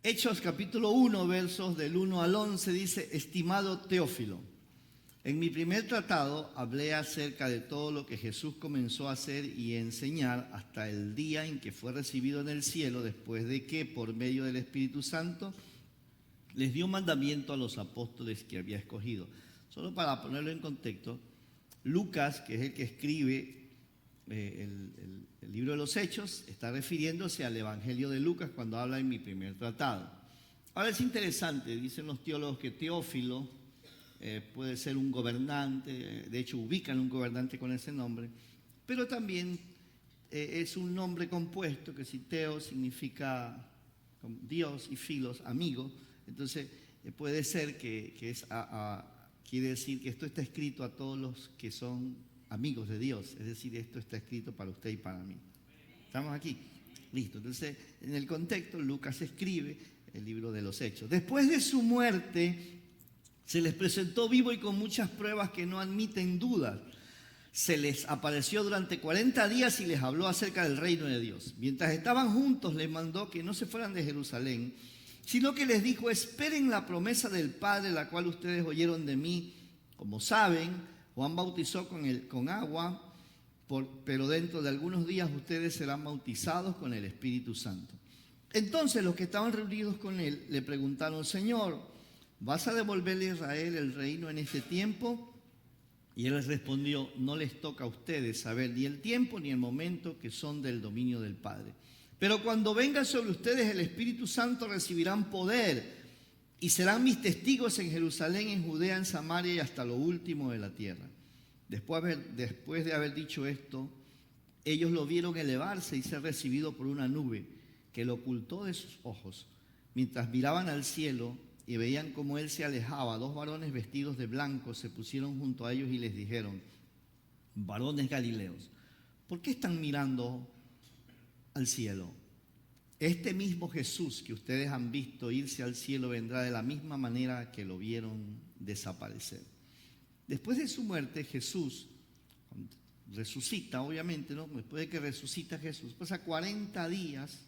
Hechos capítulo 1, versos del 1 al 11 dice: estimado Teófilo, en mi primer tratado hablé acerca de todo lo que Jesús comenzó a hacer y enseñar hasta el día en que fue recibido en el cielo, después de que, por medio del Espíritu Santo, les dio mandamiento a los apóstoles que había escogido. Solo para ponerlo en contexto, Lucas, que es el que escribe el libro de los Hechos, está refiriéndose al Evangelio de Lucas cuando habla en mi primer tratado. Ahora es interesante, dicen los teólogos que Teófilo puede ser un gobernante, de hecho ubican un gobernante con ese nombre, pero también es un nombre compuesto que si Teo significa Dios y filos, amigo, entonces puede ser que quiere decir que esto está escrito a todos los que son amigos de Dios, es decir, esto está escrito para usted y para mí. ¿Estamos aquí? Listo. Entonces, en el contexto, Lucas escribe el libro de los Hechos. Después de su muerte, se les presentó vivo y con muchas pruebas que no admiten dudas. Se les apareció durante 40 días y les habló acerca del reino de Dios. Mientras estaban juntos, les mandó que no se fueran de Jerusalén, sino que les dijo: esperen la promesa del Padre, la cual ustedes oyeron de mí. Como saben, Juan bautizó con agua, pero dentro de algunos días ustedes serán bautizados con el Espíritu Santo. Entonces los que estaban reunidos con él le preguntaron: Señor, ¿vas a devolverle a Israel el reino en este tiempo? Y él les respondió: no les toca a ustedes saber ni el tiempo ni el momento que son del dominio del Padre. Pero cuando venga sobre ustedes el Espíritu Santo, recibirán poder y serán mis testigos en Jerusalén, en Judea, en Samaria y hasta lo último de la tierra. Después de haber dicho esto, ellos lo vieron elevarse y ser recibido por una nube que lo ocultó de sus ojos. Mientras miraban al cielo y veían cómo él se alejaba, dos varones vestidos de blanco se pusieron junto a ellos y les dijeron: varones galileos, ¿por qué están mirando al cielo? Este mismo Jesús que ustedes han visto irse al cielo vendrá de la misma manera que lo vieron desaparecer. Después de su muerte, Jesús resucita, obviamente, ¿no? Después de que resucita Jesús, pasa 40 días,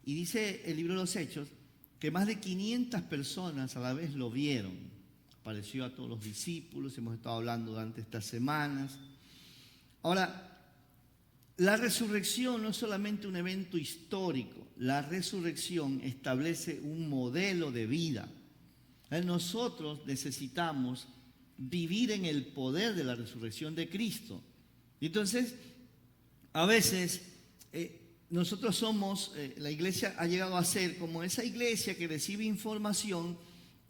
y dice el libro de los Hechos que más de 500 personas a la vez lo vieron. Apareció a todos los discípulos, hemos estado hablando durante estas semanas. Ahora, la resurrección no es solamente un evento histórico, la resurrección establece un modelo de vida. Nosotros necesitamos vivir en el poder de la resurrección de Cristo. Entonces, a veces nosotros somos, la iglesia ha llegado a ser como esa iglesia que recibe información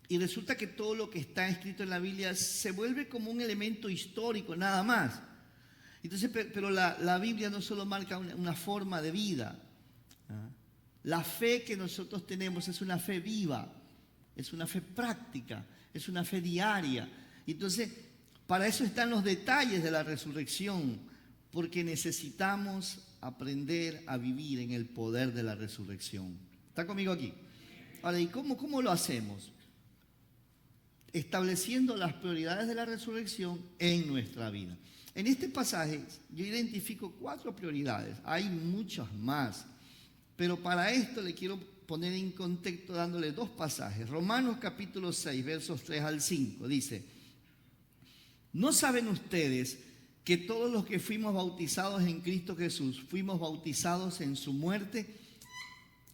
y resulta que todo lo que está escrito en la Biblia se vuelve como un elemento histórico, nada más. Entonces, pero la Biblia no solo marca una forma de vida. La fe que nosotros tenemos es una fe viva, es una fe práctica, es una fe diaria. Entonces, para eso están los detalles de la resurrección, porque necesitamos aprender a vivir en el poder de la resurrección. ¿Está conmigo aquí? Ahora, ¿y cómo lo hacemos? Estableciendo las prioridades de la resurrección en nuestra vida. En este pasaje yo identifico 4 prioridades, hay muchas más, pero para esto le quiero poner en contexto dándole 2 pasajes. Romanos capítulo 6, versos 3 al 5, dice: ¿no saben ustedes que todos los que fuimos bautizados en Cristo Jesús, fuimos bautizados en su muerte?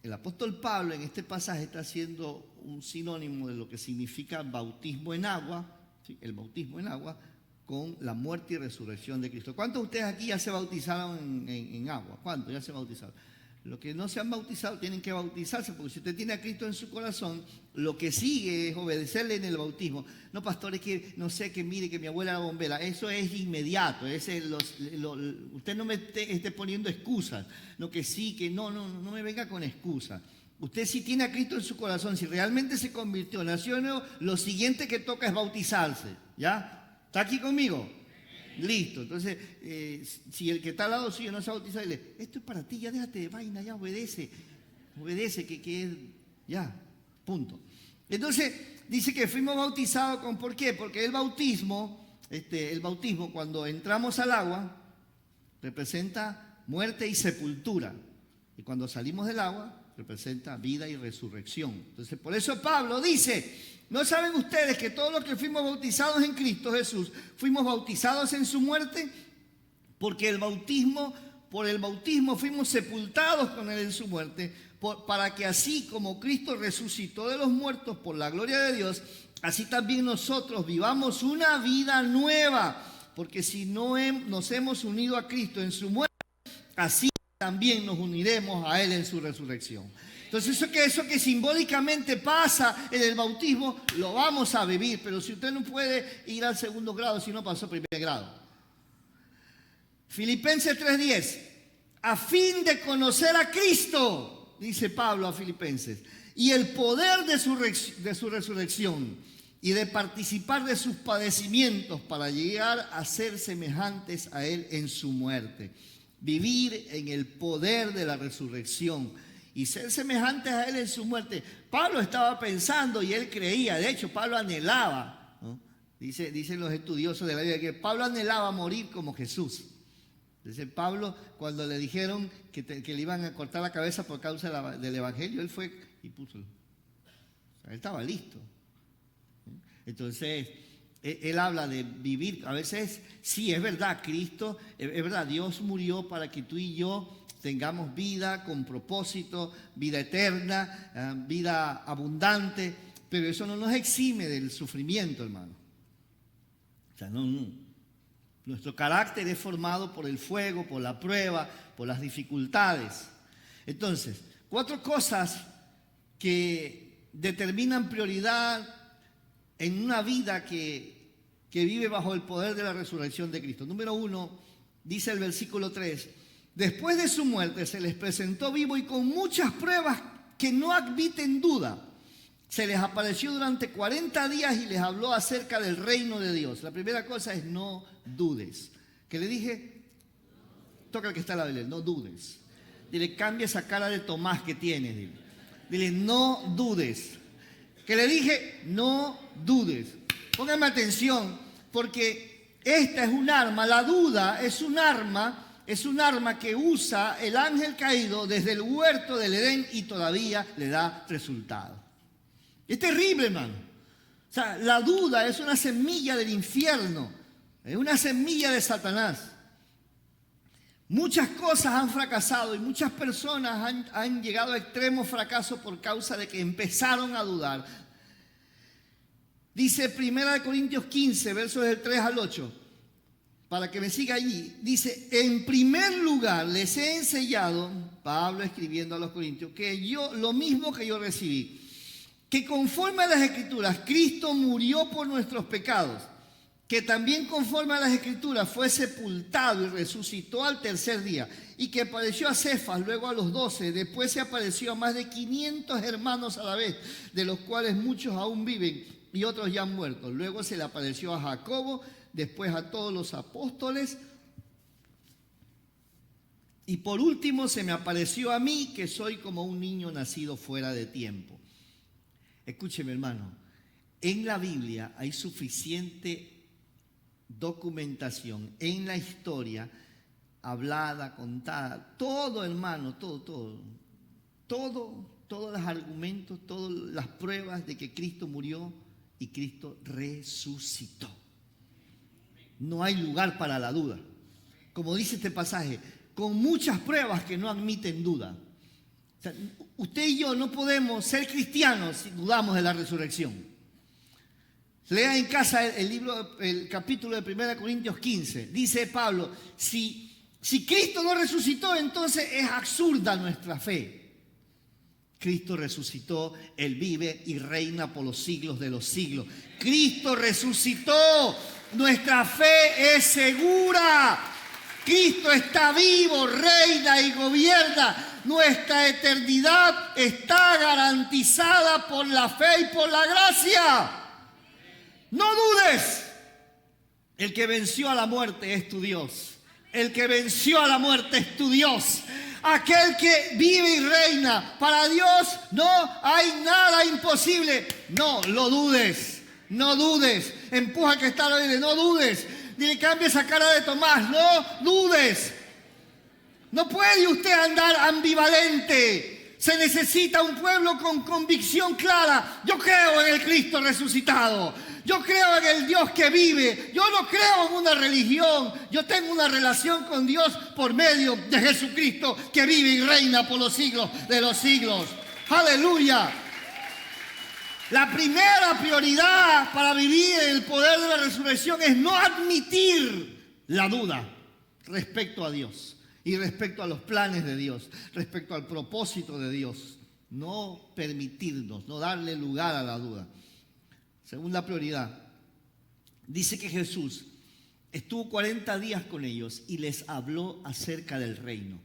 El apóstol Pablo en este pasaje está haciendo un sinónimo de lo que significa bautismo en agua, ¿sí? El bautismo en agua, con la muerte y resurrección de Cristo. ¿Cuántos de ustedes aquí ya se bautizaron en agua? ¿Cuántos ya se bautizaron? Los que no se han bautizado tienen que bautizarse, porque si usted tiene a Cristo en su corazón, lo que sigue es obedecerle en el bautismo. No, pastor, es que no sé, que mire que mi abuela era bombera. Eso es inmediato. Usted no me esté poniendo excusas. Lo que sí, que no me venga con excusas. Usted si tiene a Cristo en su corazón, si realmente se convirtió, nació de nuevo, lo siguiente que toca es bautizarse. ¿Ya? ¿Está aquí conmigo? Listo. Entonces, si el que está al lado suyo no se ha bautizado, dile: esto es para ti, ya déjate de vaina, ya obedece, que es, ya, punto. Entonces, dice que fuimos bautizados con, ¿por qué? Porque el bautismo, cuando entramos al agua, representa muerte y sepultura. Y cuando salimos del agua, representa vida y resurrección. Entonces, por eso Pablo dice, ¿no saben ustedes que todos los que fuimos bautizados en Cristo Jesús, fuimos bautizados en su muerte? Porque por el bautismo fuimos sepultados con él en su muerte, para que así como Cristo resucitó de los muertos por la gloria de Dios, así también nosotros vivamos una vida nueva. Porque si no nos hemos unido a Cristo en su muerte, así también nos uniremos a él en su resurrección. Entonces eso que simbólicamente pasa en el bautismo, lo vamos a vivir. Pero si usted no puede ir al segundo grado, si no pasó primer grado. Filipenses 3:10, a fin de conocer a Cristo, dice Pablo a Filipenses, y el poder de su resurrección, y de participar de sus padecimientos para llegar a ser semejantes a él en su muerte. Vivir en el poder de la resurrección y ser semejantes a él en su muerte. Pablo estaba pensando y él creía, de hecho Pablo anhelaba, ¿no? Dicen los estudiosos de la Biblia que Pablo anhelaba morir como Jesús. Dice Pablo, cuando le dijeron que le iban a cortar la cabeza por causa del evangelio, él fue y puso. O sea, él estaba listo. Entonces, él habla de vivir. A veces, sí, es verdad, Cristo, es verdad, Dios murió para que tú y yo tengamos vida con propósito, vida eterna, vida abundante, pero eso no nos exime del sufrimiento, hermano. O sea, no. Nuestro carácter es formado por el fuego, por la prueba, por las dificultades. Entonces, 4 cosas que determinan prioridad en una vida que vive bajo el poder de la resurrección de Cristo. Número 1, dice el versículo 3, después de su muerte se les presentó vivo y con muchas pruebas que no admiten duda. Se les apareció durante 40 días y les habló acerca del reino de Dios. La primera cosa es no dudes. ¿Qué le dije? Toca al que está a la Biblia, no dudes. Dile, cambia esa cara de Tomás que tienes. Dile, no dudes. Que le dije, no dudes. Pónganme atención, porque esta es un arma, la duda es un arma que usa el ángel caído desde el huerto del Edén y todavía le da resultado. Es terrible, hermano. O sea, la duda es una semilla del infierno, es una semilla de Satanás. Muchas cosas han fracasado y muchas personas han llegado a extremo fracaso por causa de que empezaron a dudar. Dice 1 Corintios 15, versos del 3 al 8, para que me siga allí. Dice, en primer lugar les he enseñado, Pablo escribiendo a los corintios, lo mismo que yo recibí, que conforme a las Escrituras, Cristo murió por nuestros pecados, que también conforme a las Escrituras fue sepultado y resucitó al tercer día, y que apareció a Cefas, luego a los 12, después se apareció a más de 500 hermanos a la vez, de los cuales muchos aún viven y otros ya han muerto. Luego se le apareció a Jacobo, después a todos los apóstoles, y por último se me apareció a mí, que soy como un niño nacido fuera de tiempo. Escúcheme, hermano, en la Biblia hay suficiente documentación en la historia, hablada, contada, todo, hermano, todos los argumentos, todas las pruebas de que Cristo murió y Cristo resucitó. No hay lugar para la duda. Como dice este pasaje, con muchas pruebas que no admiten duda. O sea, usted y yo no podemos ser cristianos si dudamos de la resurrección. Lea en casa el capítulo de 1 Corintios 15. Dice Pablo, si Cristo no resucitó, entonces es absurda nuestra fe. Cristo resucitó, Él vive y reina por los siglos de los siglos. Cristo resucitó, nuestra fe es segura. Cristo está vivo, reina y gobierna. Nuestra eternidad está garantizada por la fe y por la gracia. No dudes. El que venció a la muerte es tu Dios. El que venció a la muerte es tu Dios. Aquel que vive y reina. Para Dios no hay nada imposible. No lo dudes. No dudes. Empuja al que está al aire. No dudes. Dile, cambia esa cara de Tomás. No dudes. No puede usted andar ambivalente. Se necesita un pueblo con convicción clara. Yo creo en el Cristo resucitado. Yo creo en el Dios que vive. Yo no creo en una religión. Yo tengo una relación con Dios por medio de Jesucristo que vive y reina por los siglos de los siglos. ¡Aleluya! La primera prioridad para vivir en el poder de la resurrección es no admitir la duda respecto a Dios. Y respecto a los planes de Dios, respecto al propósito de Dios, no permitirnos, no darle lugar a la duda. Segunda prioridad, dice que Jesús estuvo 40 días con ellos y les habló acerca del reino.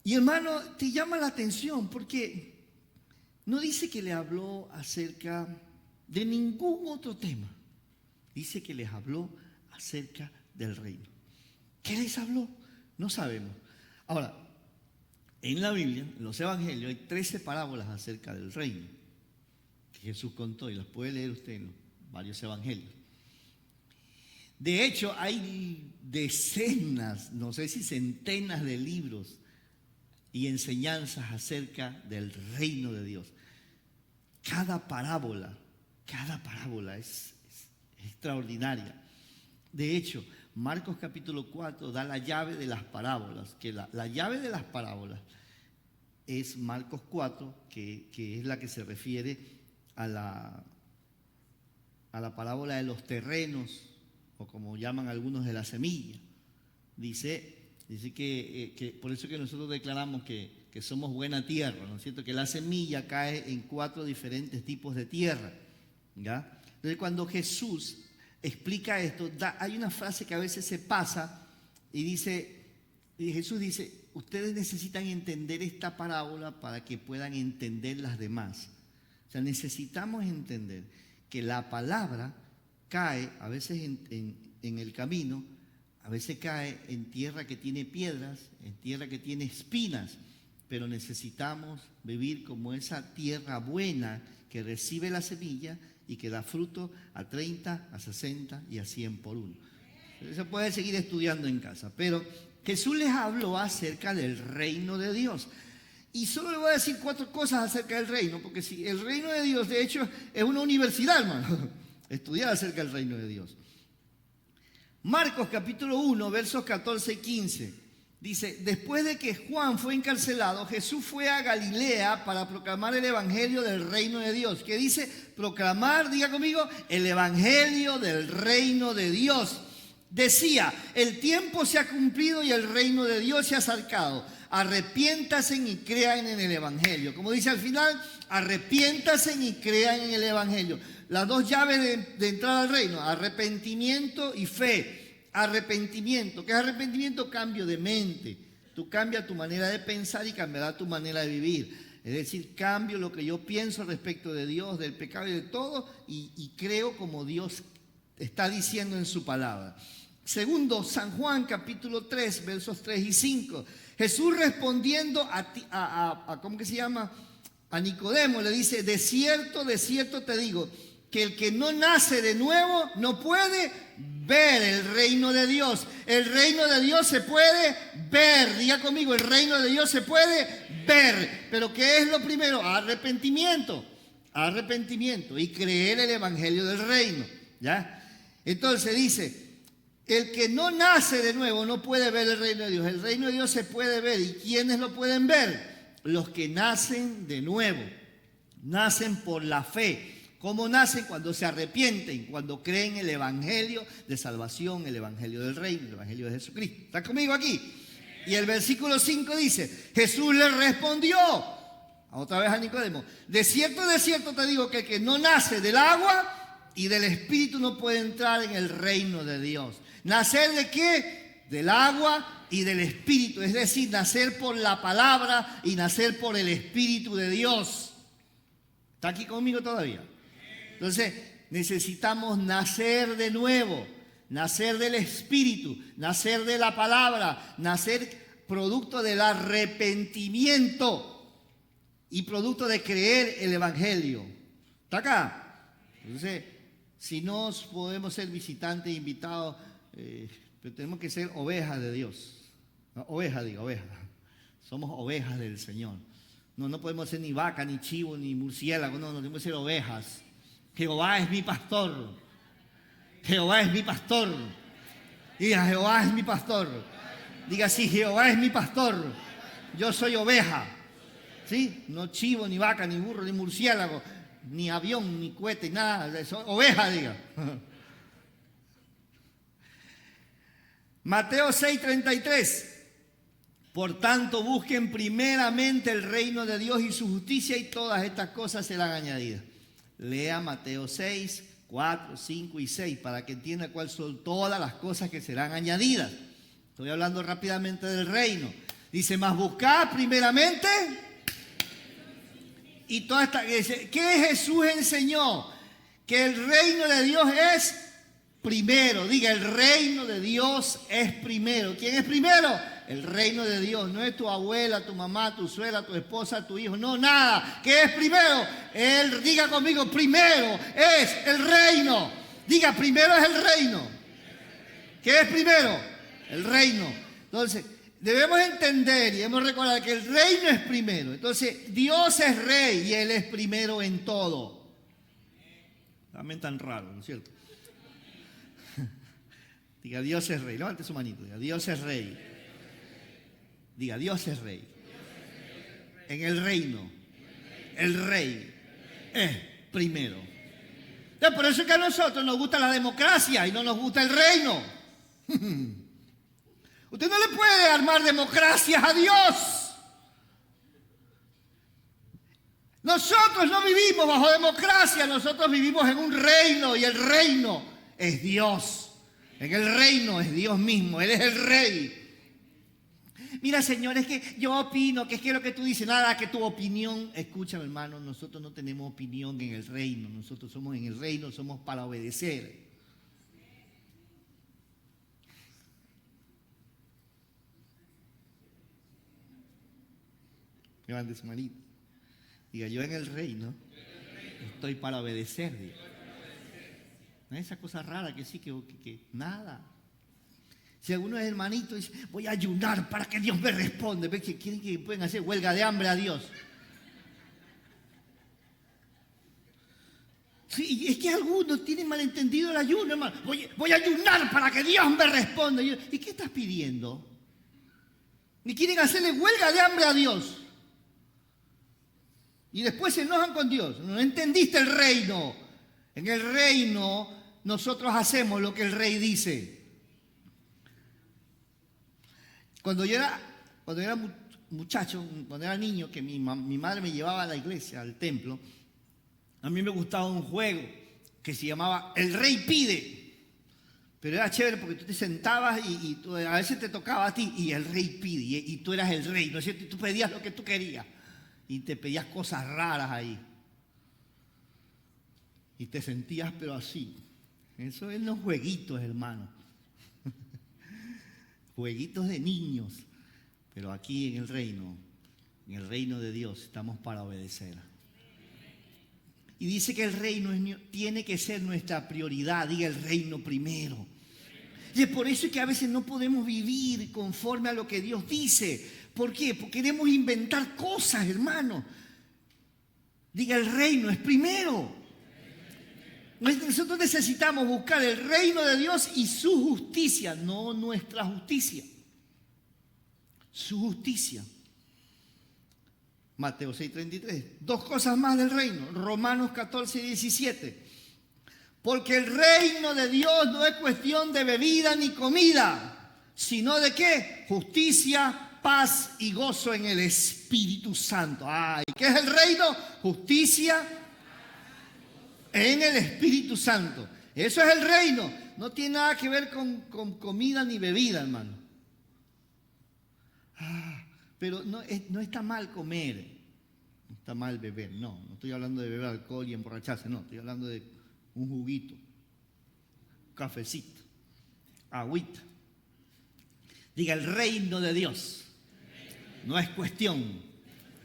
Y hermano, te llama la atención porque no dice que le habló acerca de ningún otro tema. Dice que les habló acerca del reino. ¿Qué les habló? No sabemos. Ahora, en la Biblia, en los evangelios, hay 13 parábolas acerca del reino que Jesús contó y las puede leer usted en varios evangelios. De hecho, hay decenas, no sé si centenas de libros y enseñanzas acerca del reino de Dios. Cada parábola es extraordinaria. De hecho, Marcos capítulo 4 da la llave de las parábolas, que la llave de las parábolas es Marcos 4, que es la que se refiere a la parábola de los terrenos, o como llaman algunos de la semilla. Dice que por eso que nosotros declaramos que somos buena tierra, ¿no es cierto? Que la semilla cae en 4 diferentes tipos de tierra, ¿ya? Entonces cuando Jesús explica esto, hay una frase que a veces se pasa y Jesús dice, ustedes necesitan entender esta parábola para que puedan entender las demás. O sea, necesitamos entender que la palabra cae a veces en el camino, a veces cae en tierra que tiene piedras, en tierra que tiene espinas, pero necesitamos vivir como esa tierra buena que recibe la semilla y que da fruto a 30, a 60 y a 100 por uno. Se puede seguir estudiando en casa, pero Jesús les habló acerca del reino de Dios. Y solo le voy a decir 4 cosas acerca del reino, porque si el reino de Dios, de hecho, es una universidad, hermano, estudiar acerca del reino de Dios. Marcos capítulo 1, versos 14 y 15. Dice, después de que Juan fue encarcelado, Jesús fue a Galilea para proclamar el evangelio del reino de Dios. ¿Qué dice? Proclamar, diga conmigo, el evangelio del reino de Dios. Decía, el tiempo se ha cumplido y el reino de Dios se ha acercado. Arrepiéntanse y crean en el evangelio. Como dice al final, arrepiéntanse y crean en el evangelio. Las 2 llaves de entrada al reino, arrepentimiento y fe. Arrepentimiento. ¿Qué es arrepentimiento? Cambio de mente. Tú cambias tu manera de pensar y cambiará tu manera de vivir. Es decir, cambio lo que yo pienso respecto de Dios, del pecado y de todo, y creo como Dios está diciendo en su palabra. Segundo, San Juan capítulo 3, versos 3 y 5. Jesús respondiendo ¿cómo que se llama? A Nicodemo le dice, de cierto te digo, que el que no nace de nuevo no puede ver el reino de Dios. El reino de Dios se puede ver. Diga conmigo, el reino de Dios se puede ver. Pero ¿qué es lo primero? Arrepentimiento. Arrepentimiento y creer el evangelio del reino. ¿Ya? Entonces dice, el que no nace de nuevo no puede ver el reino de Dios. El reino de Dios se puede ver. ¿Y quiénes lo pueden ver? Los que nacen de nuevo. Nacen por la fe. ¿Cómo nacen? Cuando se arrepienten, cuando creen el evangelio de salvación, el evangelio del reino, el evangelio de Jesucristo. ¿Está conmigo aquí? Y el versículo 5 dice, Jesús le respondió, otra vez a Nicodemo, de cierto te digo que el que no nace del agua y del espíritu no puede entrar en el reino de Dios. ¿Nacer de qué? Del agua y del espíritu, es decir, nacer por la palabra y nacer por el espíritu de Dios. ¿Está aquí conmigo todavía? Entonces, necesitamos nacer de nuevo, nacer del Espíritu, nacer de la palabra, nacer producto del arrepentimiento y producto de creer el Evangelio. ¿Está acá? Entonces, si no podemos ser visitantes, invitados, pero tenemos que ser ovejas de Dios. No, ovejas. Somos ovejas del Señor. No, no podemos ser ni vaca, ni chivo, ni murciélago, no, no tenemos que ser ovejas. Jehová es mi pastor. Jehová es mi pastor. Diga, Jehová es mi pastor. Diga, sí, Jehová es mi pastor. Yo soy oveja. ¿Sí? No chivo, ni vaca, ni burro, ni murciélago, ni avión, ni cohete, nada. Soy oveja, diga. Mateo 6:33. Por tanto, busquen primeramente el reino de Dios y su justicia y todas estas cosas serán añadidas. Lea Mateo 6, 4, 5 y 6 para que entienda cuáles son todas las cosas que serán añadidas. Estoy hablando rápidamente del reino. Dice, mas buscad primeramente y toda esta... ¿Qué Jesús enseñó? Que el reino de Dios es primero. Diga, el reino de Dios es primero. ¿Quién es primero? El reino de Dios. No es tu abuela, tu mamá, tu suegra, tu esposa, tu hijo. No, nada. ¿Qué es primero? Él, diga conmigo, primero es el reino. Diga, primero es el reino. ¿Qué es primero? El reino. Entonces, debemos entender y debemos recordar que el reino es primero. Entonces, Dios es rey y Él es primero en todo. También tan raro, ¿no es cierto? Diga, Dios es rey. Levante su manito. Diga, Dios es rey. Diga, Dios es rey. En el reino, el rey es primero. Entonces, por eso es que a nosotros nos gusta la democracia y no nos gusta el reino. Usted no le puede armar democracias a Dios. Nosotros no vivimos bajo democracia, nosotros vivimos en un reino y el reino es Dios. En el reino es Dios mismo, Él es el rey. Mira, Señor, es que yo opino, que es que lo que tú dices, nada, que tu opinión, escúchame, hermano, nosotros no tenemos opinión en el reino, nosotros somos en el reino, somos para obedecer. Levante su manito. Diga, yo en el reino estoy para obedecer. Diga. No es esa cosa rara que sí, que nada. Si alguno es hermanito y dice, voy a ayunar para que Dios me responda. ¿Ves que quieren que pueden hacer huelga de hambre a Dios? Sí, es que algunos tienen malentendido el ayuno, hermano. Voy a ayunar para que Dios me responda. ¿Y qué estás pidiendo? Y quieren hacerle huelga de hambre a Dios. Y después se enojan con Dios. No entendiste el reino. En el reino nosotros hacemos lo que el rey dice. Cuando yo era muchacho, cuando era niño, que mi madre me llevaba a la iglesia, al templo, a mí me gustaba un juego que se llamaba El Rey Pide. Pero era chévere porque tú te sentabas y a veces te tocaba a ti y el rey pide y tú eras el rey, ¿no es cierto? Y tú pedías lo que tú querías y te pedías cosas raras ahí. Y te sentías pero así. Eso es los jueguitos, hermano. Jueguitos de niños. Pero aquí en el reino de Dios, estamos para obedecer. Y dice que el reino tiene que ser nuestra prioridad. Diga el reino primero. Y es por eso que a veces no podemos vivir conforme a lo que Dios dice. ¿Por qué? Porque queremos inventar cosas, hermano. Diga el reino es primero. Nosotros necesitamos buscar el reino de Dios y su justicia, no nuestra justicia. Su justicia. Mateo 6:33. Dos cosas más del reino. Romanos 14:17. Porque el reino de Dios no es cuestión de bebida ni comida, sino de ¿qué? Justicia, paz y gozo en el Espíritu Santo. Ay, ¿qué es el reino? Justicia en el Espíritu Santo. Eso es el reino. No tiene nada que ver con comida ni bebida, hermano. Pero no está mal comer. No está mal beber. No estoy hablando de beber alcohol y emborracharse. No, estoy hablando de un juguito, un cafecito, agüita. Diga, el reino de Dios no es cuestión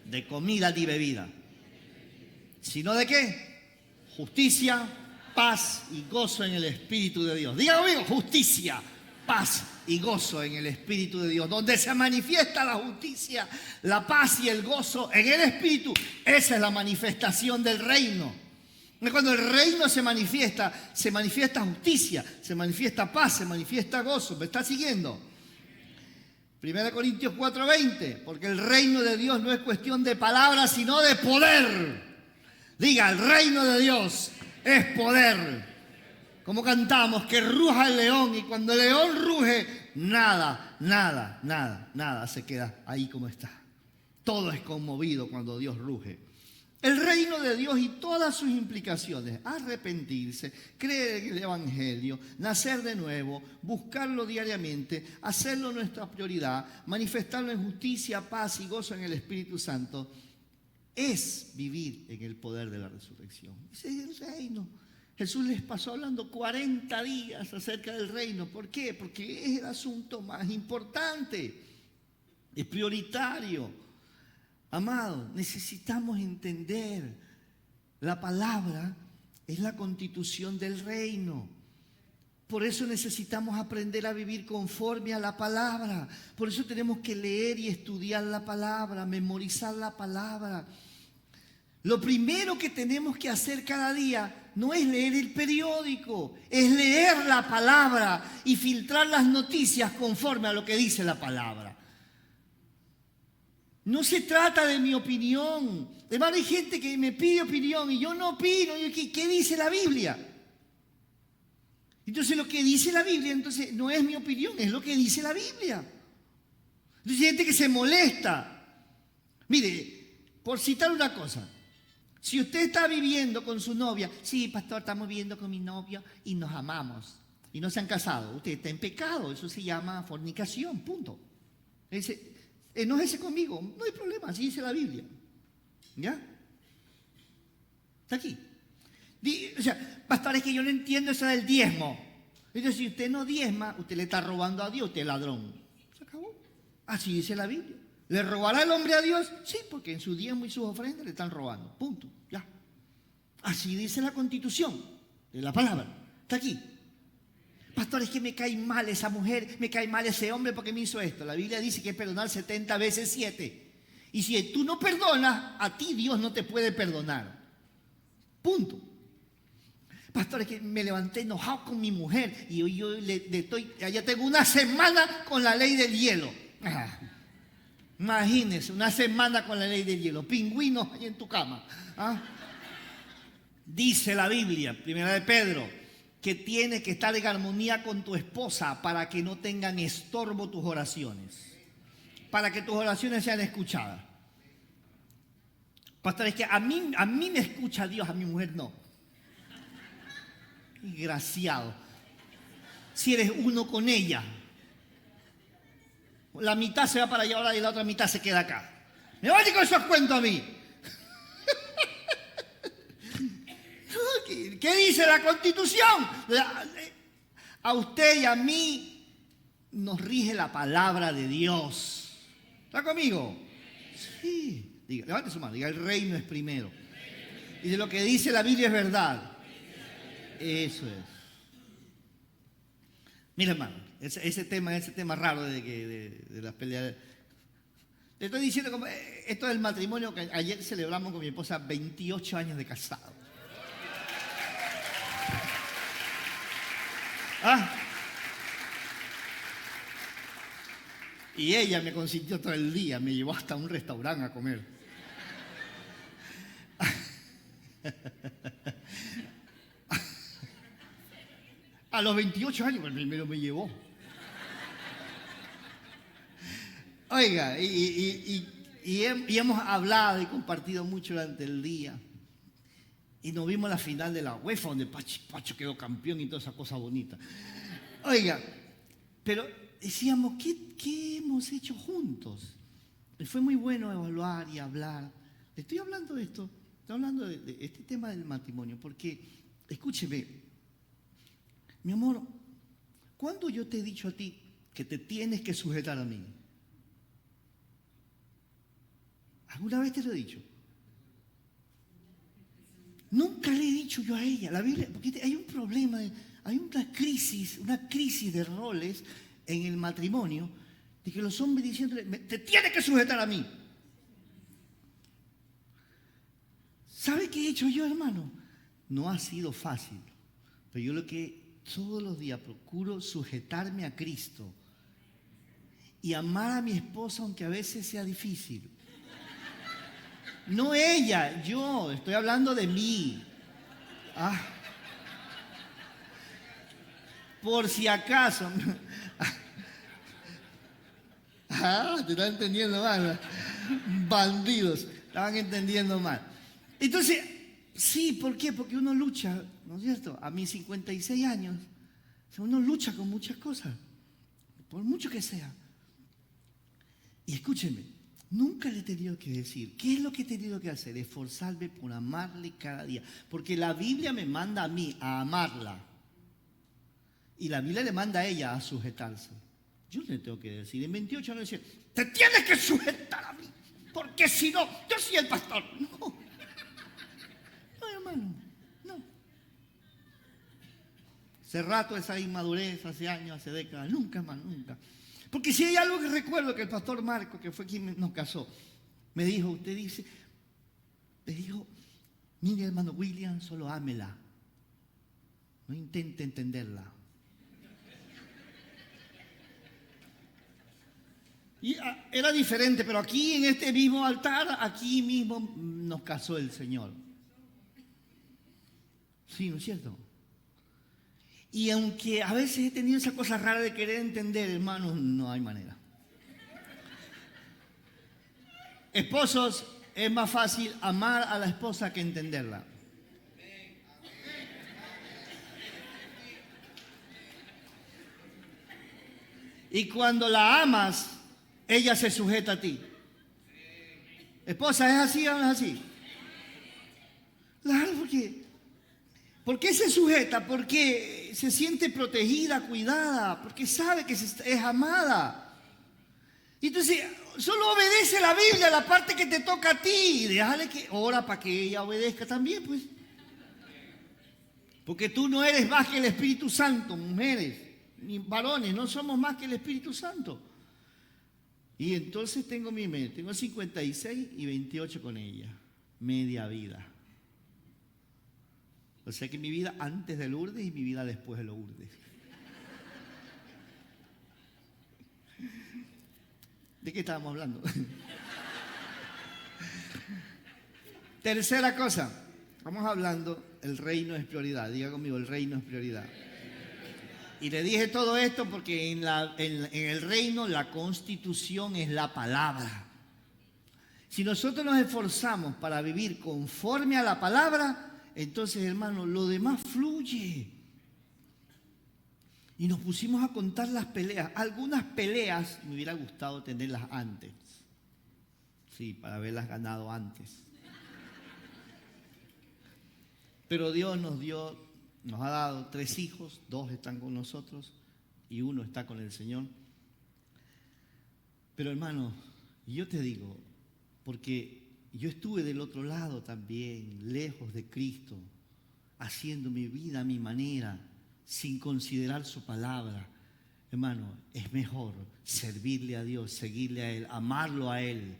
de comida ni bebida, sino de ¿qué? Justicia, paz y gozo en el Espíritu de Dios. Diga conmigo, justicia, paz y gozo en el Espíritu de Dios. Donde se manifiesta la justicia, la paz y el gozo en el Espíritu, esa es la manifestación del reino. Cuando el reino se manifiesta justicia, se manifiesta paz, se manifiesta gozo. ¿Me está siguiendo? 1 Corintios 4:20, porque el reino de Dios no es cuestión de palabras, sino de poder. Diga, el reino de Dios es poder. Como cantamos, que ruja el león, y cuando el león ruge, nada se queda ahí como está. Todo es conmovido cuando Dios ruge. El reino de Dios y todas sus implicaciones: arrepentirse, creer en el Evangelio, nacer de nuevo, buscarlo diariamente, hacerlo nuestra prioridad, manifestarlo en justicia, paz y gozo en el Espíritu Santo, es vivir en el poder de la resurrección. Ese es el reino. Jesús les pasó hablando 40 días acerca del reino. ¿Por qué? Porque es el asunto más importante, es prioritario. Amado, necesitamos entender, la palabra es la constitución del reino. Por eso necesitamos aprender a vivir conforme a la palabra. Por eso tenemos que leer y estudiar la palabra, memorizar la palabra. Lo primero que tenemos que hacer cada día no es leer el periódico, es leer la palabra y filtrar las noticias conforme a lo que dice la palabra. No se trata de mi opinión. Además, hay gente que me pide opinión y yo no opino. ¿Qué dice la Biblia? Entonces, lo que dice la Biblia, entonces no es mi opinión, es lo que dice la Biblia. Entonces, hay gente que se molesta. Mire, por citar una cosa, si usted está viviendo con su novia, sí, pastor, estamos viviendo con mi novio y nos amamos y no se han casado, usted está en pecado, eso se llama fornicación, punto. Enójese conmigo, no hay problema, así dice la Biblia. ¿Ya? Está aquí. O sea, pastor, es que yo no entiendo eso del diezmo. Entonces, si usted no diezma, usted le está robando a Dios, usted es ladrón. Se acabó. Así dice la Biblia. ¿Le robará el hombre a Dios? Sí, porque en su diezmo y sus ofrendas le están robando. Punto. Ya. Así dice la Constitución de la palabra. Está aquí. Pastor, es que me cae mal esa mujer, me cae mal ese hombre porque me hizo esto. La Biblia dice que es perdonar 70 veces 7. Y si tú no perdonas, a ti Dios no te puede perdonar. Punto. Pastor, es que me levanté enojado con mi mujer y hoy yo ya tengo una semana con la ley del hielo. Imagínese, una semana con la ley del hielo. Pingüinos ahí en tu cama. Dice la Biblia, 1 de Pedro, que tienes que estar en armonía con tu esposa para que no tengan estorbo tus oraciones. Para que tus oraciones sean escuchadas. Pastor, es que a mí me escucha Dios, a mi mujer no. Desgraciado. Si eres uno con ella, la mitad se va para allá ahora y la otra mitad se queda acá. Me vaya con esos cuentos a mí. ¿Qué dice la Constitución? A usted y a mí nos rige la palabra de Dios. ¿Está conmigo? Sí. Diga, levante su mano, diga, el reino es primero. Y de lo que dice la Biblia es verdad. Eso es. Mira, hermano, ese tema raro de las peleas. Le estoy diciendo como esto del matrimonio que ayer celebramos con mi esposa 28 años de casado. Y ella me consintió todo el día, me llevó hasta un restaurante a comer. A los 28 años, el primero me llevó. Oiga, y hemos hablado y compartido mucho durante el día. Y nos vimos la final de la UEFA, donde Pacho quedó campeón y toda esa cosa bonita. Oiga, pero decíamos, ¿qué hemos hecho juntos? Y fue muy bueno evaluar y hablar. Estoy hablando de esto, estoy hablando de este tema del matrimonio, porque, escúcheme, mi amor, ¿cuándo yo te he dicho a ti que te tienes que sujetar a mí? ¿Alguna vez te lo he dicho? Nunca le he dicho yo a ella. La Biblia, porque hay un problema. hay una crisis de roles en el matrimonio, de que los hombres diciéndole, te tienes que sujetar a mí. ¿Sabe qué he hecho yo, hermano? No ha sido fácil, pero yo lo que todos los días procuro sujetarme a Cristo y amar a mi esposa aunque a veces sea difícil. No ella, yo, estoy hablando de mí. Por si acaso. Te están entendiendo mal. Bandidos, estaban entendiendo mal. Entonces, sí, ¿por qué? Porque uno lucha, ¿no es cierto? A mis 56 años, uno lucha con muchas cosas, por mucho que sea. Y escúchenme, nunca le he tenido que decir, ¿qué es lo que he tenido que hacer? Esforzarme por amarle cada día. Porque la Biblia me manda a mí a amarla. Y la Biblia le manda a ella a sujetarse. Yo le tengo que decir, en 28 años decía, te tienes que sujetar a mí, porque si no, yo soy el pastor. No, hermano, no. Hace rato esa inmadurez, hace años, hace décadas, nunca, hermano, nunca. Porque si hay algo que recuerdo que el pastor Marco, que fue quien nos casó, me dijo, mire hermano William, solo ámela, no intente entenderla. Y era diferente, pero aquí en este mismo altar, aquí mismo nos casó el Señor. Sí, ¿no es cierto? Y aunque a veces he tenido esa cosa rara de querer entender, hermanos, no hay manera. Esposos, es más fácil amar a la esposa que entenderla. Y cuando la amas, ella se sujeta a ti. Esposa, ¿es así o no es así? Claro, ¿por qué se sujeta? Porque se siente protegida, cuidada, porque sabe que es amada. Entonces, solo obedece la Biblia, la parte que te toca a ti, y déjale que ora para que ella obedezca también, pues. Porque tú no eres más que el Espíritu Santo, mujeres, ni varones, no somos más que el Espíritu Santo. Y entonces tengo 56 y 28 con ella, media vida. O sea que mi vida antes de Lourdes y mi vida después de Lourdes. ¿De qué estábamos hablando? Tercera cosa, estamos hablando, el reino es prioridad. Diga conmigo, el reino es prioridad. Y le dije todo esto porque en el reino la constitución es la palabra. Si nosotros nos esforzamos para vivir conforme a la palabra, entonces, hermano, lo demás fluye. Y nos pusimos a contar las peleas. Algunas peleas me hubiera gustado tenerlas antes. Sí, para haberlas ganado antes. Pero Dios nos ha dado 3 hijos, 2 están con nosotros y 1 está con el Señor. Pero hermano, yo te digo, porque yo estuve del otro lado también, lejos de Cristo, haciendo mi vida a mi manera, sin considerar su palabra. Hermano, es mejor servirle a Dios, seguirle a Él, amarlo a Él.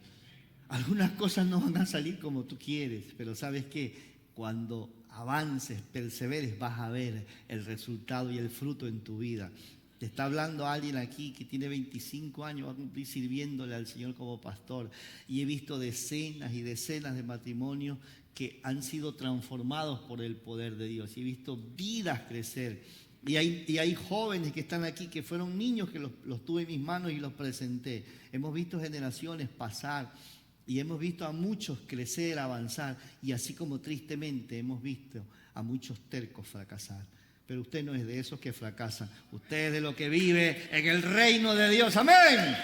Algunas cosas no van a salir como tú quieres, pero ¿sabes qué? Cuando avances, perseveres, vas a ver el resultado y el fruto en tu vida. Te está hablando alguien aquí que tiene 25 años, va a cumplir sirviéndole al Señor como pastor. Y he visto decenas y decenas de matrimonios que han sido transformados por el poder de Dios. Y he visto vidas crecer. Y hay jóvenes que están aquí que fueron niños que los tuve en mis manos y los presenté. Hemos visto generaciones pasar y hemos visto a muchos crecer, avanzar. Y así como tristemente hemos visto a muchos tercos fracasar. Pero usted no es de esos que fracasan. Usted es de lo que vive en el reino de Dios. ¡Amén!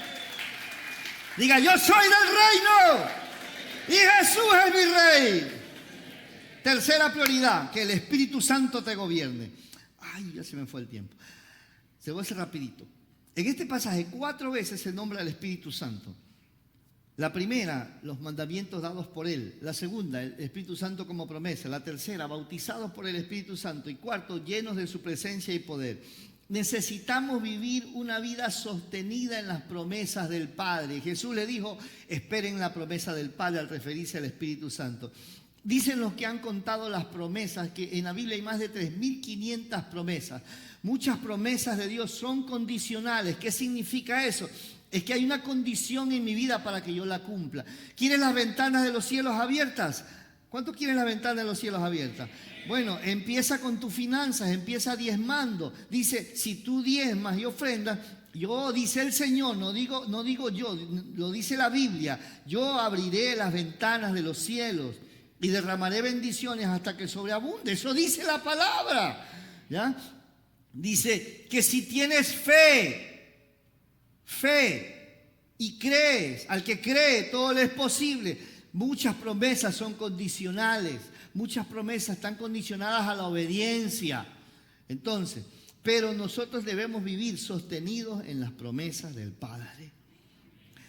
Diga, yo soy del reino y Jesús es mi rey. Tercera prioridad, que el Espíritu Santo te gobierne. Ay, ya se me fue el tiempo. Se va a hacer rapidito. En este pasaje 4 veces se nombra al Espíritu Santo. La primera, los mandamientos dados por Él. La segunda, el Espíritu Santo como promesa. La tercera, bautizados por el Espíritu Santo. Y cuarto, llenos de su presencia y poder. Necesitamos vivir una vida sostenida en las promesas del Padre. Jesús le dijo, esperen la promesa del Padre al referirse al Espíritu Santo. Dicen los que han contado las promesas que en la Biblia hay más de 3.500 promesas. Muchas promesas de Dios son condicionales. ¿Qué significa eso? Es que hay una condición en mi vida para que yo la cumpla. ¿Quieres las ventanas de los cielos abiertas? ¿Cuántos quieren las ventanas de los cielos abiertas? Bueno, empieza con tus finanzas, empieza diezmando. Dice, si tú diezmas y ofrendas, yo, dice el Señor, no digo yo, lo dice la Biblia, yo abriré las ventanas de los cielos y derramaré bendiciones hasta que sobreabunde. Eso dice la palabra, ¿ya? Dice que si tienes fe y crees, al que cree todo le es posible. Muchas promesas son condicionales, muchas promesas están condicionadas a la obediencia. Entonces, pero nosotros debemos vivir sostenidos en las promesas del Padre.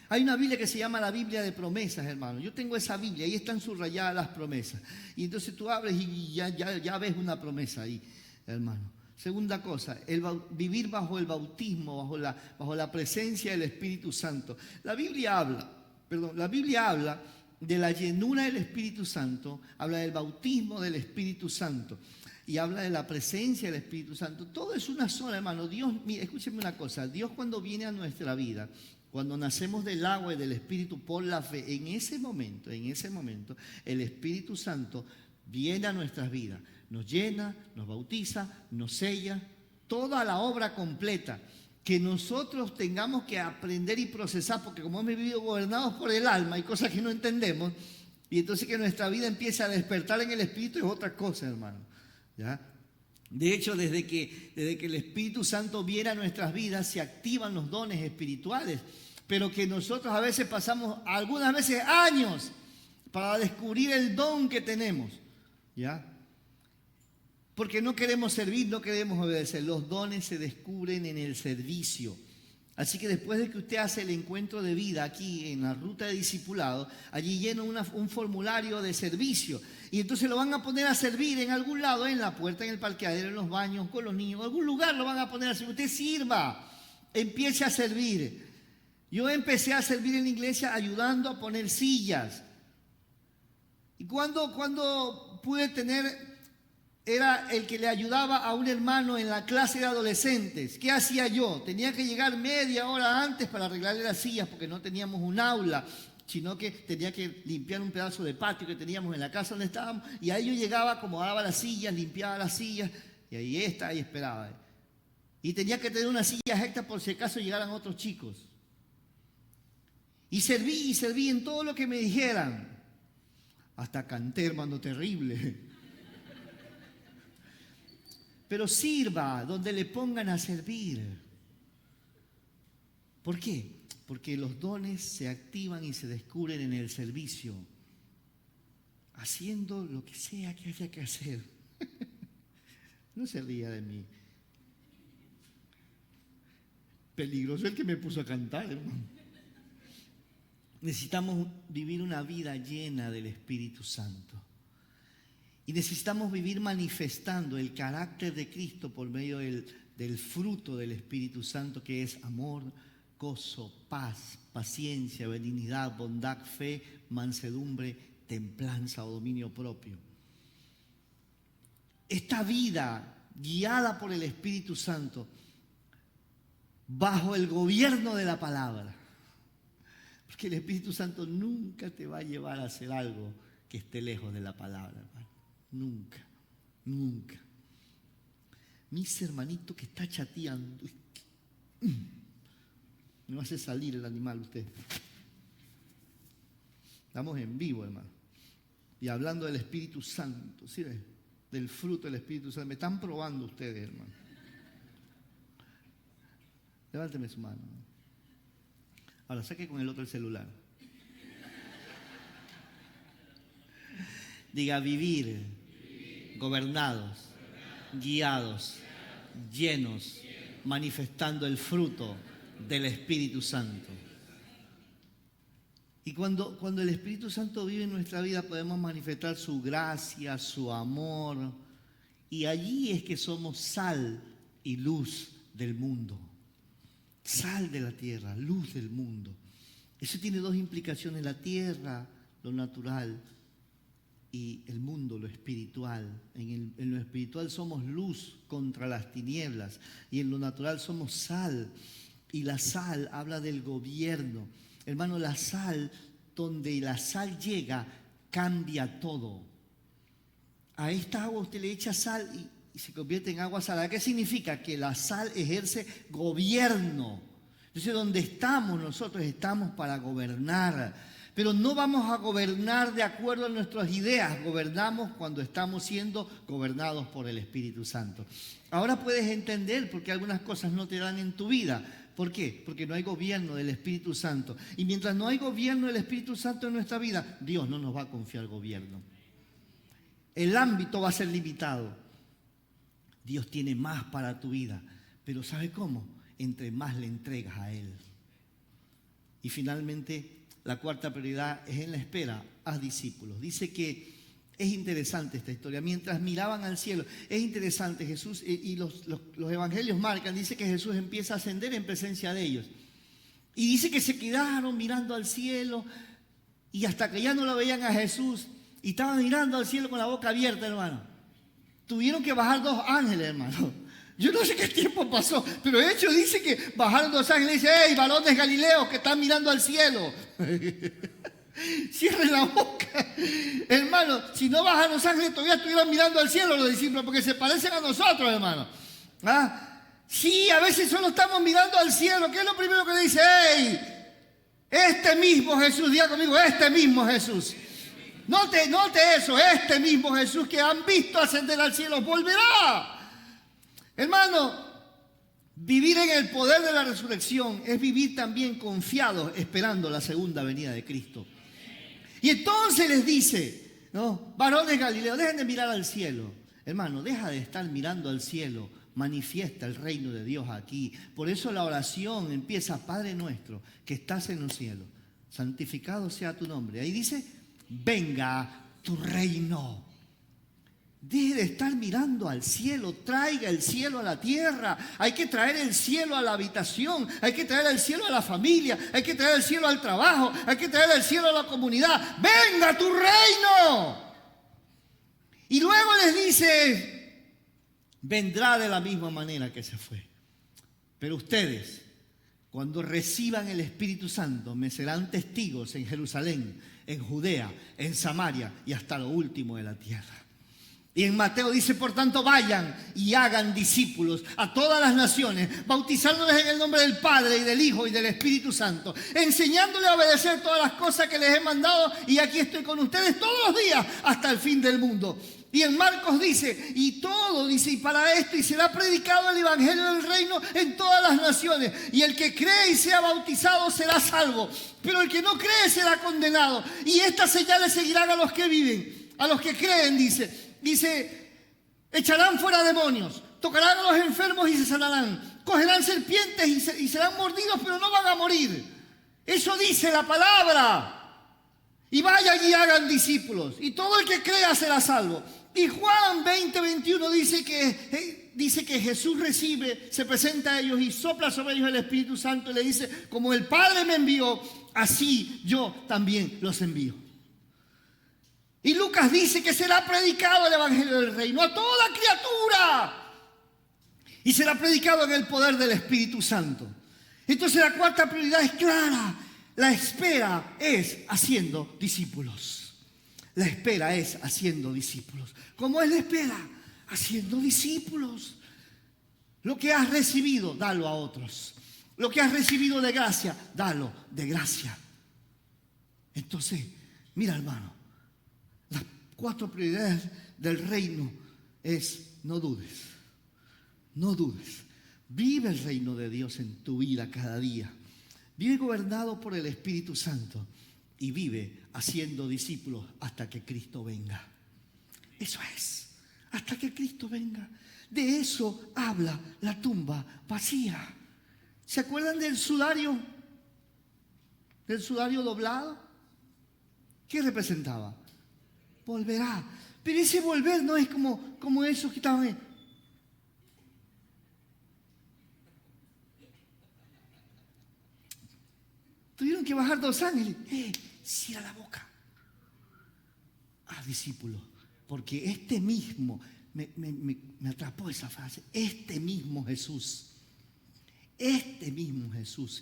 Hay una Biblia que se llama la Biblia de promesas, hermano. Yo tengo esa Biblia, ahí están subrayadas las promesas. Y entonces tú abres y ya ves una promesa ahí, hermano. Segunda cosa, vivir bajo el bautismo, bajo la presencia del Espíritu Santo. La Biblia habla de la llenura del Espíritu Santo, habla del bautismo del Espíritu Santo y habla de la presencia del Espíritu Santo. Todo es una sola, hermano. Dios, mire, escúcheme una cosa, Dios cuando viene a nuestra vida, cuando nacemos del agua y del Espíritu por la fe, en ese momento, el Espíritu Santo viene a nuestras vidas. Nos llena, nos bautiza, nos sella, toda la obra completa que nosotros tengamos que aprender y procesar, porque como hemos vivido gobernados por el alma, hay cosas que no entendemos, y entonces que nuestra vida empiece a despertar en el Espíritu es otra cosa, hermano, ¿ya? De hecho, desde que el Espíritu Santo viene a nuestras vidas, se activan los dones espirituales, pero que nosotros a veces pasamos, algunas veces años, para descubrir el don que tenemos, ¿ya? Porque no queremos servir, no queremos obedecer. Los dones se descubren en el servicio. Así que después de que usted hace el encuentro de vida aquí en la ruta de discipulado, allí llena un formulario de servicio. Y entonces lo van a poner a servir en algún lado, en la puerta, en el parqueadero, en los baños, con los niños. En algún lugar lo van a poner a servir. Usted sirva, empiece a servir. Yo empecé a servir en la iglesia ayudando a poner sillas. Y cuando pude tener... Era el que le ayudaba a un hermano en la clase de adolescentes. ¿Qué hacía yo? Tenía que llegar media hora antes para arreglarle las sillas porque no teníamos un aula, sino que tenía que limpiar un pedazo de patio que teníamos en la casa donde estábamos. Y ahí yo llegaba, acomodaba las sillas, limpiaba las sillas y ahí esperaba. Y tenía que tener una silla extra por si acaso llegaran otros chicos. Y serví en todo lo que me dijeran. Hasta canté, hermano, terrible. Pero sirva donde le pongan a servir. ¿Por qué? Porque los dones se activan y se descubren en el servicio, haciendo lo que sea que haya que hacer. No se ría de mí. Peligroso el que me puso a cantar, hermano. Necesitamos vivir una vida llena del Espíritu Santo. Y necesitamos vivir manifestando el carácter de Cristo por medio del fruto del Espíritu Santo, que es amor, gozo, paz, paciencia, benignidad, bondad, fe, mansedumbre, templanza o dominio propio. Esta vida guiada por el Espíritu Santo, bajo el gobierno de la palabra. Porque el Espíritu Santo nunca te va a llevar a hacer algo que esté lejos de la palabra, hermano. Nunca, nunca. Mis hermanitos que está chateando. Me hace salir el animal usted. Estamos en vivo, hermano. Y hablando del Espíritu Santo, ¿sí ves? Del fruto del Espíritu Santo. Me están probando ustedes, hermano. Levánteme su mano. Ahora saque con el otro el celular. Diga vivir, gobernados, guiados, llenos, manifestando el fruto del Espíritu Santo. Y cuando el Espíritu Santo vive en nuestra vida podemos manifestar su gracia, su amor. Y allí es que somos sal y luz del mundo. Sal de la tierra, luz del mundo. Eso tiene dos implicaciones: la tierra, lo natural, y el mundo, lo espiritual. En lo espiritual somos luz contra las tinieblas y en lo natural somos sal. Y la sal habla del gobierno. Hermano, la sal, donde la sal llega, cambia todo. A esta agua usted le echa sal y se convierte en agua salada. ¿Qué significa? Que la sal ejerce gobierno. Entonces, donde estamos nosotros estamos para gobernar. Pero no vamos a gobernar de acuerdo a nuestras ideas. Gobernamos cuando estamos siendo gobernados por el Espíritu Santo. Ahora puedes entender por qué algunas cosas no te dan en tu vida. ¿Por qué? Porque no hay gobierno del Espíritu Santo. Y mientras no hay gobierno del Espíritu Santo en nuestra vida, Dios no nos va a confiar gobierno. El ámbito va a ser limitado. Dios tiene más para tu vida. Pero ¿sabe cómo? Entre más le entregas a Él. Y finalmente, la cuarta prioridad es en la espera. Haz discípulos. Dice que es interesante esta historia. Mientras miraban al cielo, es interesante Jesús, y los evangelios marcan, dice que Jesús empieza a ascender en presencia de ellos. Y dice que se quedaron mirando al cielo y hasta que ya no lo veían a Jesús y estaban mirando al cielo con la boca abierta, hermano. Tuvieron que bajar 2 ángeles, hermano. Yo no sé qué tiempo pasó, pero de hecho dice que bajaron 2 ángeles y dice: ¡hey, varones galileos que están mirando al cielo! Cierren la boca. Hermano, si no bajan los ángeles todavía estuvieran mirando al cielo los discípulos, porque se parecen a nosotros, hermano. ¿Ah? Sí, a veces solo estamos mirando al cielo. ¿Qué es lo primero que dice? ¡hey! Este mismo Jesús, diga conmigo, este mismo Jesús. Note eso, este mismo Jesús que han visto ascender al cielo volverá. Hermano, vivir en el poder de la resurrección es vivir también confiados, esperando la segunda venida de Cristo. Y entonces les dice, ¿no? Varones galileos, dejen de mirar al cielo. Hermano, deja de estar mirando al cielo. Manifiesta el reino de Dios aquí. Por eso la oración empieza: Padre nuestro, que estás en los cielos, santificado sea tu nombre. Ahí dice: venga tu reino. Deje de estar mirando al cielo, traiga el cielo a la tierra. Hay que traer el cielo a la habitación, hay que traer el cielo a la familia, hay que traer el cielo al trabajo, hay que traer el cielo a la comunidad. ¡Venga tu reino! Y luego les dice: vendrá de la misma manera que se fue. Pero ustedes, cuando reciban el Espíritu Santo, me serán testigos en Jerusalén, en Judea, en Samaria y hasta lo último de la tierra. Y en Mateo dice: por tanto, vayan y hagan discípulos a todas las naciones, bautizándoles en el nombre del Padre y del Hijo y del Espíritu Santo, enseñándoles a obedecer todas las cosas que les he mandado, y aquí estoy con ustedes todos los días hasta el fin del mundo. Y en Marcos dice, y para esto, y será predicado el evangelio del reino en todas las naciones, y el que cree y sea bautizado será salvo, pero el que no cree será condenado. Y estas señales seguirán a los que viven, a los que creen, dice, echarán fuera demonios, tocarán a los enfermos y se sanarán, cogerán serpientes y serán mordidos, pero no van a morir. Eso dice la palabra. Y vayan y hagan discípulos, y todo el que crea será salvo. Y Juan 20:21 dice que Jesús se presenta a ellos y sopla sobre ellos el Espíritu Santo y le dice: como el Padre me envió, así yo también los envío. Y Lucas dice que será predicado el evangelio del reino a toda criatura, y será predicado en el poder del Espíritu Santo. Entonces la cuarta prioridad es clara: la espera es haciendo discípulos. La espera es haciendo discípulos. ¿Cómo es la espera? Haciendo discípulos. Lo que has recibido, dalo a otros. Lo que has recibido de gracia, dalo de gracia. Entonces, mira, hermano, las 4 prioridades del reino es: no dudes. No dudes. Vive el reino de Dios en tu vida cada día. Vive gobernado por el Espíritu Santo y vive haciendo discípulos hasta que Cristo venga. Eso es, hasta que Cristo venga. De eso habla la tumba vacía. ¿Se acuerdan del sudario? ¿Del sudario doblado? ¿Qué representaba? Volverá. Pero ese volver no es como esos que estaban ahí. Tuvieron que bajar 2 ángeles. Cierra la boca. Discípulo. Porque este mismo, me atrapó esa frase, este mismo Jesús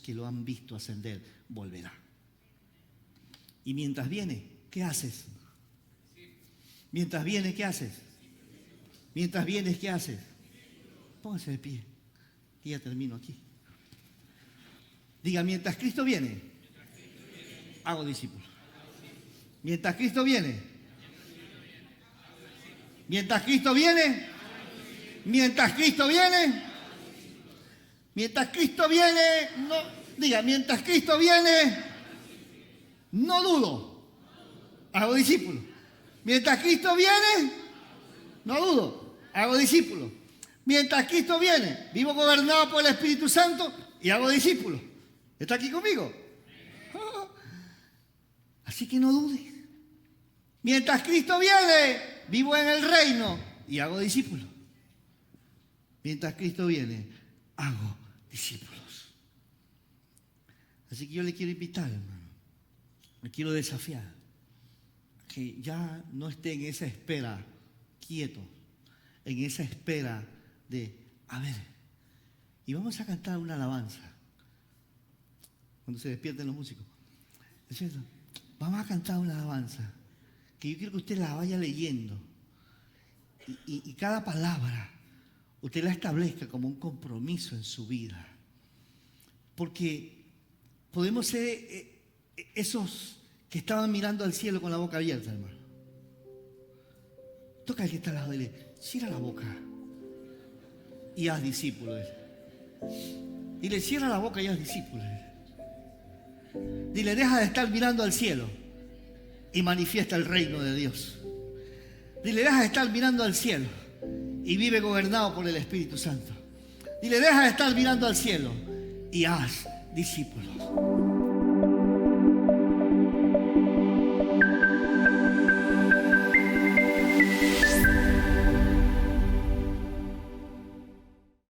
que lo han visto ascender, volverá. Y mientras viene, ¿qué haces? Mientras viene, ¿qué haces? Mientras vienes, ¿qué haces? Póngase de pie. Y ya termino aquí. Diga, mientras Cristo viene, hago discípulos. Mientras Cristo viene. Mientras Cristo viene. Mientras Cristo viene. Mientras Cristo viene. No, diga, mientras Cristo viene, no dudo. Hago discípulos. Mientras Cristo viene, no dudo. Hago discípulos. Mientras Cristo viene, vivo gobernado por el Espíritu Santo y hago discípulos. ¿Está aquí conmigo? Así que no dudes. Mientras Cristo viene, vivo en el reino y hago discípulos. Mientras Cristo viene, hago discípulos. Así que yo le quiero invitar, hermano. Le quiero desafiar. Que ya no esté en esa espera, quieto. En esa espera de, y vamos a cantar una alabanza. Cuando se despierten los músicos. ¿Es cierto? Vamos a cantar una alabanza que yo quiero que usted la vaya leyendo y cada palabra usted la establezca como un compromiso en su vida. Porque podemos ser esos que estaban mirando al cielo con la boca abierta, hermano. Toca al que está al lado de él, cierra la boca y haz discípulos. Y le cierra la boca y haz discípulos. Dile, deja de estar mirando al cielo y manifiesta el reino de Dios. Dile, deja de estar mirando al cielo y vive gobernado por el Espíritu Santo. Dile, deja de estar mirando al cielo y haz discípulos.